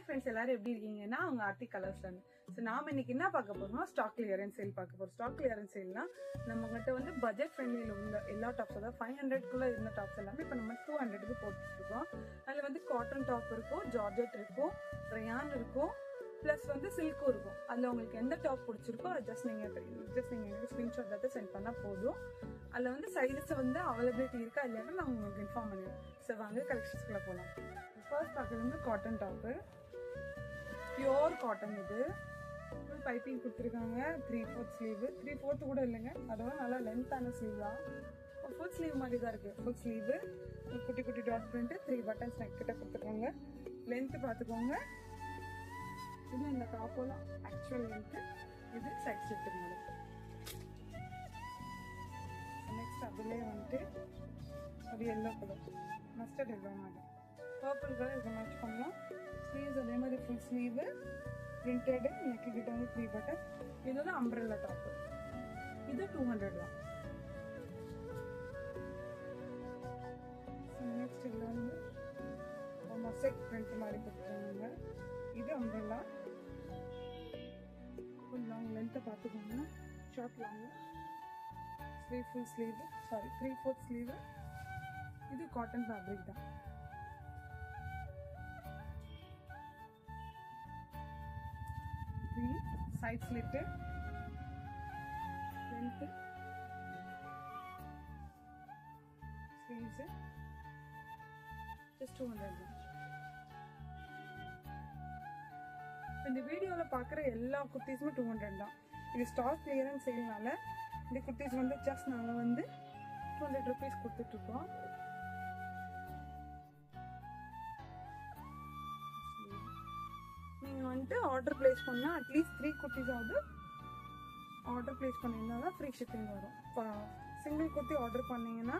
Friends எல்லாரும் எப்படி இருக்கீங்கன்னா அவங்க ஆர்த்தி கலர்ஸ்ல இருந்து. ஸோ நாம இன்னைக்கு என்ன பார்க்க போறோம்னா ஸ்டாக் கிளியரன்ஸ் சேல் பார்க்க போறோம். ஸ்டாக் கிளியரன்ஸ் சேல்னா நம்ம கிட்ட வந்து பட்ஜெட் ஃப்ரெண்ட்லியில் உள்ள எல்லா டாப்ஸ், அதாவது 500 இருந்த டாப்ஸ் எல்லாமே இப்போ நம்ம 200க்கு போட்டுட்டு இருக்கோம். அதில் வந்து காட்டன் டாப் இருக்கும், ஜார்ஜெட் இருக்கும், ரயான் இருக்கும், ப்ளஸ் வந்து சில்க்கும் இருக்கும். அதில் உங்களுக்கு எந்த டாப் பிடிச்சிருக்கோ அதை ஜஸ்ட் நீங்கள் ஸ்க்ரீன்ஷாட் எடுத்து சென்ட் பண்ணால் போதும். அதில் வந்து சைஸஸ் வந்து அவைலபிலிட்டி இருக்கா இல்லைன்னா நான் உங்களுக்கு இன்ஃபார்ம் பண்ணிடுவேன். ஸோ வாங்க கலெக்ஷன்ஸ்குள்ளே போகலாம். ஃபர்ஸ்ட் பார்க்குறது வந்து காட்டன் டாப்பு, பியோர் காட்டன். இது ஃபுல் பைப்பிங் கொடுத்துருக்காங்க. 3/4 ஸ்லீவ், 3/4 கூட இல்லைங்க, அதோட நல்லா லென்த்தான ஸ்லீவ் தான். ஃபுல் ஸ்லீவ் மாதிரி தான் இருக்குது. ஃபுல் ஸ்லீவு குட்டி குட்டி டாட் பிரிண்ட், 3 பட்டன்ஸ் நெக் கிட்ட கொடுத்துருக்காங்க. லென்த்து பார்த்துக்கோங்க. இது இந்த டாப்போட ஆக்சுவல் லென்த்து. இது சைட் ஸ்லிட்டுனால. நெக்ஸ்ட் அதுலேயே வந்துட்டு ஒரு எல்லோ கலர், மஸ்டர்ட் எல்லோ மாதிரி, பர்பிள் கலர் இதை மேட்ச் பண்ணலாம். ஸ்லீவ்ஸ் அதே மாதிரி ஃபுல் ஸ்லீவு பிரிண்டடு, நெக்கு கிட்ட வந்து 3 பட்டன். இது வந்து அம்ப்ரெல்லா டாப்பு. இது 200 தான். நெக்ஸ்ட் இதில் வந்து மொசைக் பிரிண்ட் மாதிரி கொடுத்துருவாங்க. இது அம்ப்ரெல்லா. ஃபுல் லாங் லென்த்தை பார்த்துக்கோங்க. Short long sleeve, full sleeve, 3/4 sleeve. இது காட்டன் ஃபேப்ரிக் தான். Side slit, length, sleeves, just 200 தான். இந்த வீடியோவில் பார்க்குற எல்லா குர்த்திஸுமே 200 தான். இது ஸ்டாக் கிளியரன்ஸ் சேல்னால இந்த குர்த்திஸ் வந்து ஜஸ்ட் நாங்கள் வந்து 200 ருபீஸ் கொடுத்துட்ருக்கோம். நீங்கள் வந்துட்டு ஆர்டர் பிளேஸ் பண்ணால் அட்லீஸ்ட் 3 குர்த்திஸாவது ஆர்டர் பிளேஸ் பண்ணியிருந்தா தான் ஃப்ரீ ஷிப்பிங் வரும். இப்போ சிங்கிள் குர்த்தி ஆர்டர் பண்ணிங்கன்னா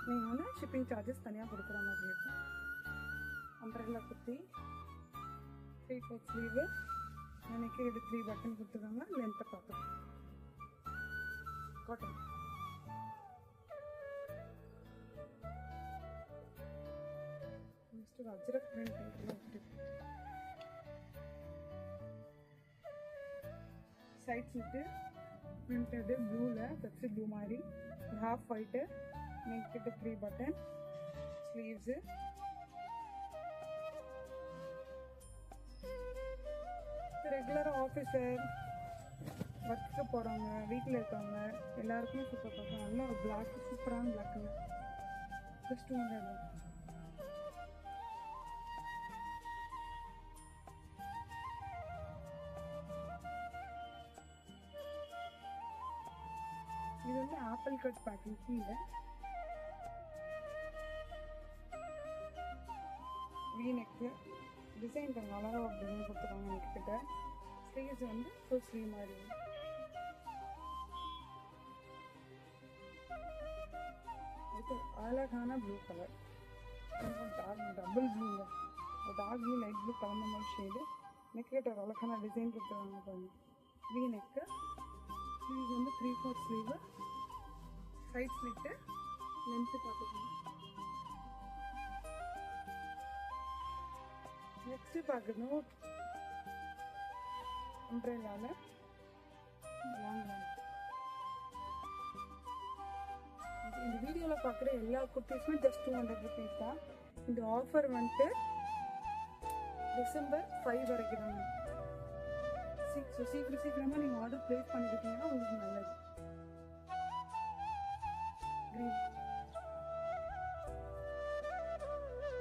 நீங்கள் வந்து ஷிப்பிங் சார்ஜஸ் தனியாக கொடுக்குற மாதிரி இருக்கும். அம்ப்ரெல்லா குர்த்தி, 3/4 ஸ்லீவு, எனக்கு இது 3 பட்டன் கொடுத்துருக்காங்க. லென்த்தை பார்த்துக்கோங்க. Cotton. Next ajrak print, side slit printed ப்ளூவில், பெப்சி ப்ளூ மாதிரி, ஹாஃப் ஒயிட்டு, நெக் கிட்ட 3 பட்டன், ஸ்லீவ்ஸு, ரெகுலராக ஆஃபீஸு ஒர்க்கு போகிறவங்க, வீட்டில் இருக்கவங்க எல்லாருக்குமே சூப்பர் பார்க்கலாம். நல்ல ஒரு பிளாக், சூப்பரான பிளாக் கலர், ஜஸ்ட் 200. இது வந்து ஆப்பிள் கட் பேக்கிங் கீழே வீநெக்கு டிசைன் கொஞ்சம் அழகாக ஒரு டிசைன் கொடுத்துருக்காங்க. நெக் கிட்ட ஸ்லீவ்ஸ் வந்து ஃபுல் ஸ்லீவ் மாதிரி. இது அழகான ப்ளூ கலர், டபுள் ப்ளூங்க, டார்க் ப்ளூ லைட் ப்ளூ கலந்த மாதிரி ஷேடு. நெக் கிட்ட ஒரு அழகான டிசைன் கொடுத்துருக்காங்க பாருங்க. வீநெக்கு, ஸ்லீவ்ஸ் வந்து 3/4 ஸ்லீவு, சைட் ஸ்லிட்டு, லென்த்து பார்த்துக்கோங்க. நெக்ஸ்ட் பார்க்கணும் அம்ப்ரெல்லால லாங் லாங். இந்த வீடியோவில் பார்க்குற எல்லா குர்த்திஸுமே ஜஸ்ட் 200 ருபீஸ் தான். இந்த ஆஃபர் வந்துட்டு December 5 வரைக்கும் தாங்க. சீக்கிரமாக நீங்கள் ஆர்டர் பிளேஸ் பண்ணிக்கிட்டீங்கன்னா உங்களுக்கு நல்லது.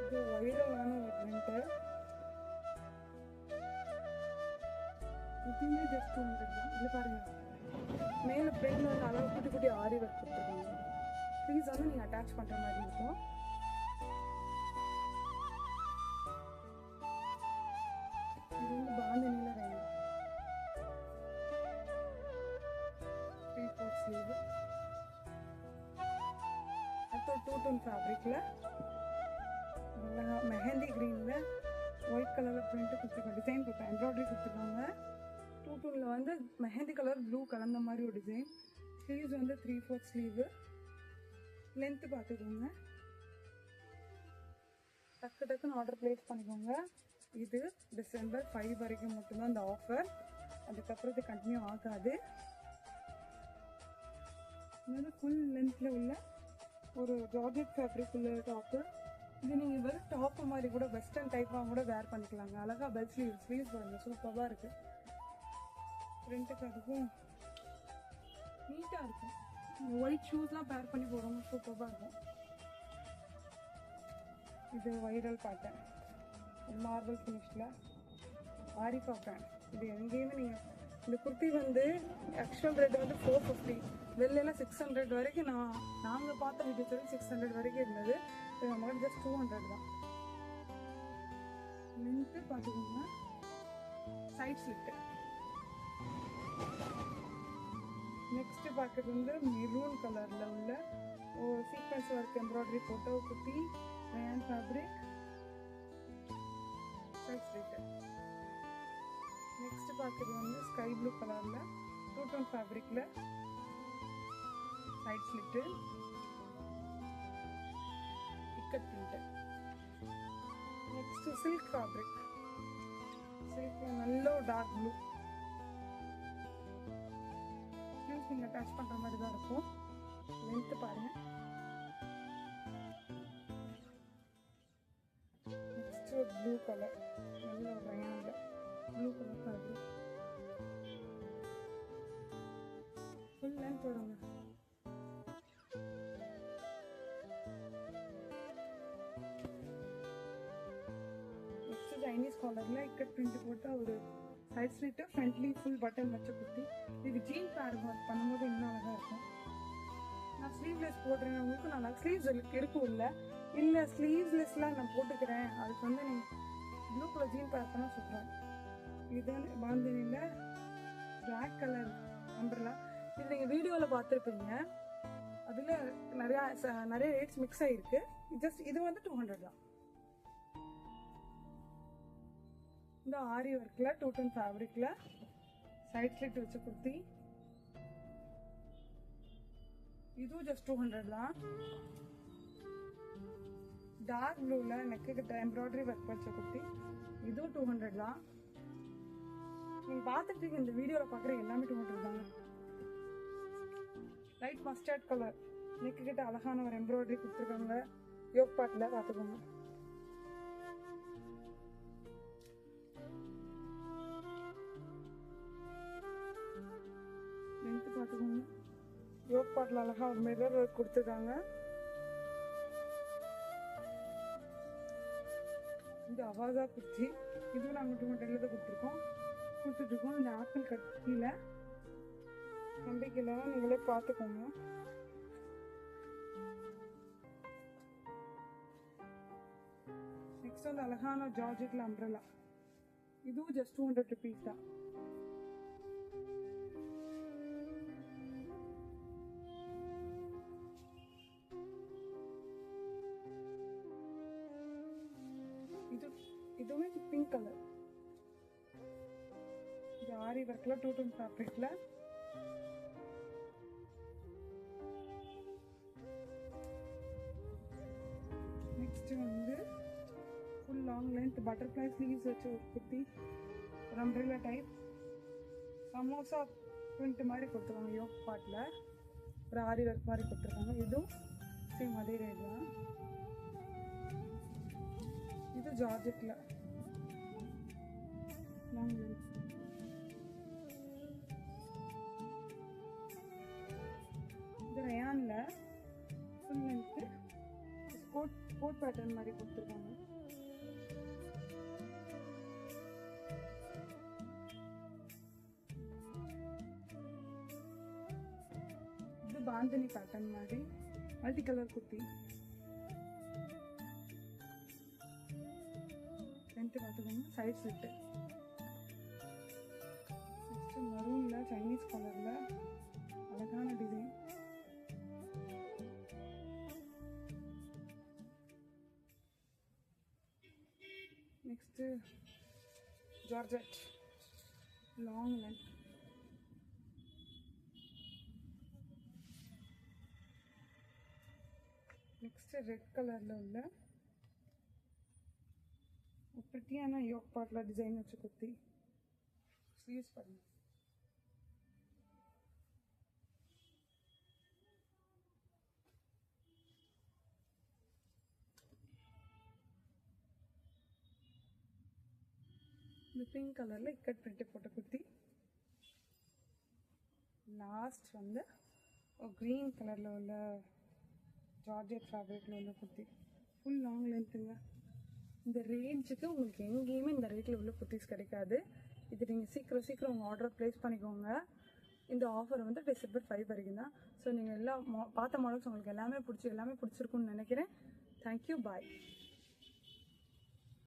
இது ஒயிலான ஒரு பிரிண்ட்டு, இதுவுமே ஜஸ்ட் 200 தான். இது பாருங்க, மேலே பிரிண்ட் வந்து அளவு குட்டி குட்டி ஆரி ஒர்க் கொடுத்துருக்காங்க. ப்ளீஸ் வந்து நீங்கள் அட்டாச் பண்ணுற மாதிரி இருக்கும். இது வந்து பாந்தினியில் வேணும். 3/4 ஸ்லீவு, அடுத்து 2 ஃபேப்ரிக்கில் மெஹந்தி க்ரீனில் ஒயிட் கலரில் பிரிண்ட்டு கொடுத்துருக்காங்க. டிசைன் கொடுத்தேன், எம்ப்ராய்டரி கொடுத்துருக்காங்க. 2 வந்து மெஹந்தி கலர் ப்ளூ கலந்த மாதிரி ஒரு டிசைன். ஸ்லீவ்ஸ் வந்து 3/4 ஸ்லீவு, லென்த்து பார்த்துக்கோங்க. டக்குன்னு ஆர்டர் பிளேஸ் பண்ணிக்கோங்க. இது December 5 வரைக்கும் மட்டும்தான் இந்த ஆஃபர். அதுக்கப்புறம் இது கண்டினியூ ஆகாது. இது ஃபுல் லென்த்தில் உள்ள ஒரு ஜார்ஜெட் ஃபேப்ரிக் உள்ள டாப்பு. இது நீங்கள் வெறும் டாப்பு மாதிரி கூட வெஸ்டர்ன் டைப்பாக கூட வேர் பண்ணிக்கலாங்க. அழகாக பெல் ஸ்லீவ்ஸ் பாருங்க, சூப்பராக இருக்குது. ஃப்ரண்ட்டுக்கு அதுக்கும் நீட்டாக இருக்கும். ஒயிட் ஷூஸ்லாம் பேர் பண்ணி போகிறவங்க சூப்பராக இருக்கும். இது வைரல் பேட்டர்ன், மார்பிள் ஃபினிஷில் ஆரிஃபா பேண்ட். இது எங்கேயுமே நீங்கள் இந்த குர்த்தி வந்து ஆக்சுவல் ரேட் வந்து 450, வெளிலலாம் 600 வரைக்கும். நாங்கள் பார்த்த வீடியோஸ் வரைக்கும் 600 வரைக்கும் இருந்தது. இது நம்மளுக்கு ஜஸ்ட் 200 தான். லென்த்து பார்த்துக்கோங்க, சைட் ஸ்லிட்டு. நெக்ஸ்ட் பார்க்குறது வந்து மெரூன் கலரில் உள்ள ஒரு சீக்வன்ஸ் ஒர்க் எம்ப்ராய்டரி போட்ட kurti, rayon fabric, side slit. Next பார்க்குறது வந்து ஸ்கை ப்ளூ கலரில் டூ-டோன் ஃபேப்ரிக்கில் side slit, ikat print. Next silk fabric, சில்கில் நல்ல டார்க் ப்ளூ. ஸ்லீவ்ஸ் நீங்கள் டச் பண்ணுற மாதிரி தான் இருக்கும். லென்த்து பாருங்கள். நெக்ஸ்ட் ஒரு ப்ளூ கலர், நல்ல ஒரு ரயானில் blue colour fabric, full length வருங்க. நெக்ஸ்ட் சைனீஸ் காலரில் இக்கட் பிரிண்ட் போட்டு ஒரு side slit, friendly full button வச்ச குர்த்தி. இது ஜீன் பேர் பண்ணும்போது இன்னும் அழகாக இருக்கும். நான் ஸ்லீவ்லெஸ் போடுறேன், நல்லா ஸ்லீவ்ஸ் இருக்கும். இல்லை ஸ்லீவ்லெஸ்லாம் நான் போட்டுக்கிறேன், அதுக்கு வந்து நீங்கள் ப்ளூ கலர் ஜீன் பேர் பண்ணால் சொல்கிறேன். இது பாந்தினியில் பிளாக் கலர் அம்பர்லா. இது நீங்கள் வீடியோவில் பார்த்துருப்பீங்க. அதில் நிறைய ரேட்ஸ் மிக்ஸ் ஆகிருக்கு. ஜஸ்ட் இது வந்து 200 தான். இந்த ஆரி ஒர்க்கில் டூ-டோன் ஃபேப்ரிக்கில் சைட் ஸ்லிட் வச்ச குர்த்தி. இதுவும் ஜஸ்ட் 200 தான். டார்க் ப்ளூவில் நெக்கு கிட்ட எம்ப்ராய்டரி ஒர்க் வச்ச குர்த்தி. இதுவும் 200 தான். நீங்கள் பார்த்துட்டு இந்த வீடியோவில் பார்க்குற எல்லாமே 200 தாங்க. லைட் மஸ்டர்ட் கலர், நெக்கு கிட்ட அழகான ஒரு எம்ப்ராய்டரி கொடுத்துருக்காங்க. யோக் பார்ட்டில் பார்த்துக்கோங்க. லென்த்து பார்த்துக்கோங்க. யோக் பார்ட்டில் அழகாக ஒரு மிரர் ஒர்க் கொடுத்துருக்காங்க. இது அவாசா குர்த்தி. இதுவும் நாங்கள் 200 தான் கொடுத்துட்ருக்கோம். இந்த ஆப்பிள் கட் கீழே நம்பிக்கையில் நீங்களே பார்த்துக்கோங்க. நெக்ஸ்ட் வந்து அழகான ஜார்ஜெட்டில் அம்ப்ரெல்லா. இதுவும் ஜஸ்ட் 200 ருபீஸ் தான். இதுவுமே பிங்க் கலர். இது ஆரி ஒர்க்கில் டூ-டோன் ஃபேப்ரிக்கில் நெக்ஸ்ட் வந்து full long length butterfly sleeves வச்சு ஒரு குர்த்தி, ஒரு அம்ப்ரெல்லா டைப். சமோசா பிரிண்ட் மாதிரி கொடுத்துருக்காங்க. யோக் பார்ட்டில் ஒரு ஆரி ஒர்க் மாதிரி கொடுத்துருக்காங்க. இதுவும் சேம் அதே ரேட் தான். இது ஜார்ஜெட்டில் லாங் லென்த். இது ரயானில் ஃபுல் லென்த்து கோட் பேட்டர்ன் மாதிரி கொடுத்துருக்காங்க. இது பாந்தினி பேட்டர்ன் மாதிரி மல்டி கலர் குர்த்தி. லென்த்து பார்த்துக்கோங்க, சைட் ஸ்லிட்டு. நெக்ஸ்ட்டு மரூனில் சைனீஸ் கலரில் அழகான design. Next georgette long length. Next red கலரில் உள்ள ப்ரிட்டியான யோக் பார்ட்டில் டிசைன் வச்சு குர்த்தி. ஸ்லீவ்ஸ் பாருங்க. இந்த பிங்க் கலரில் இக்கட் பிரிண்ட் போட்ட குர்த்தி. லாஸ்ட் வந்து க்ரீன் கலரில் உள்ள ஜார்ஜெட் ஃபேப்ரிக்கில் உள்ள குர்த்தி. Full long லென்த்துங்க. இந்த ரேஞ்சுக்கு உங்களுக்கு எங்கேயுமே இந்த ரேட்டில் உள்ள குர்த்திஸ் கிடைக்காது. இது நீங்கள் சீக்கிரம் உங்கள் ஆர்டரை ப்ளேஸ் பண்ணிக்கோங்க. இந்த ஆஃபர் வந்து December 5 வரைக்கும் தான். ஸோ நீங்கள் பார்த்த மாடல்ஸ் உங்களுக்கு எல்லாமே பிடிச்சிருக்குன்னு நினைக்கிறேன். தேங்க்யூ, பாய்.